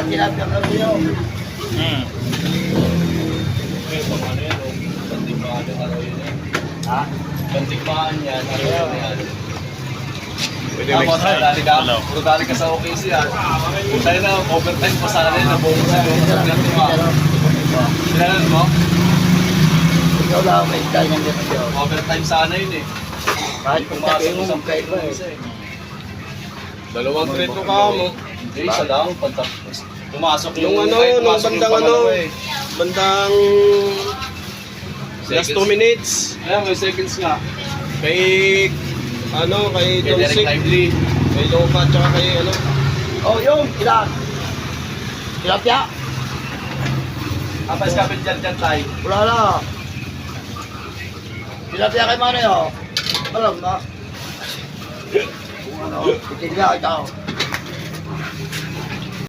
tilapia ka rin. Ano yan, oh. Bantikmaan yung araw yun eh. Ha? Bantikmaan yan, araw yun yan. Pwede Tapos, next dali ka, Hello. puro dali ka sa OKC ah. Tayo na, overtime pa sana rin, nabungo sa iyo. Sinalan mo? Ikaw lang may style ng ganito. Overtime sana yun eh. Kahit kung sabi mo, isang kahit ba eh. isa eh. Dalawang trito ka mo. Hindi, isa lang. Pagtapos. Pumasok Yung ano, ay, nung pumasok yung bandang ano, pangalawa eh. bandang last 2 minutes. Ayan, may seconds nga. Kay, ano, kay Kay Derek Donsik, Lively. kay Lopa, tsaka kay, ano, Oh, yun, ilan? Tilapia? Apas kapit dyan tayo. Wala na. Tilapia kay Manoy, oh. Alam na. Kung ano, titigla ikaw.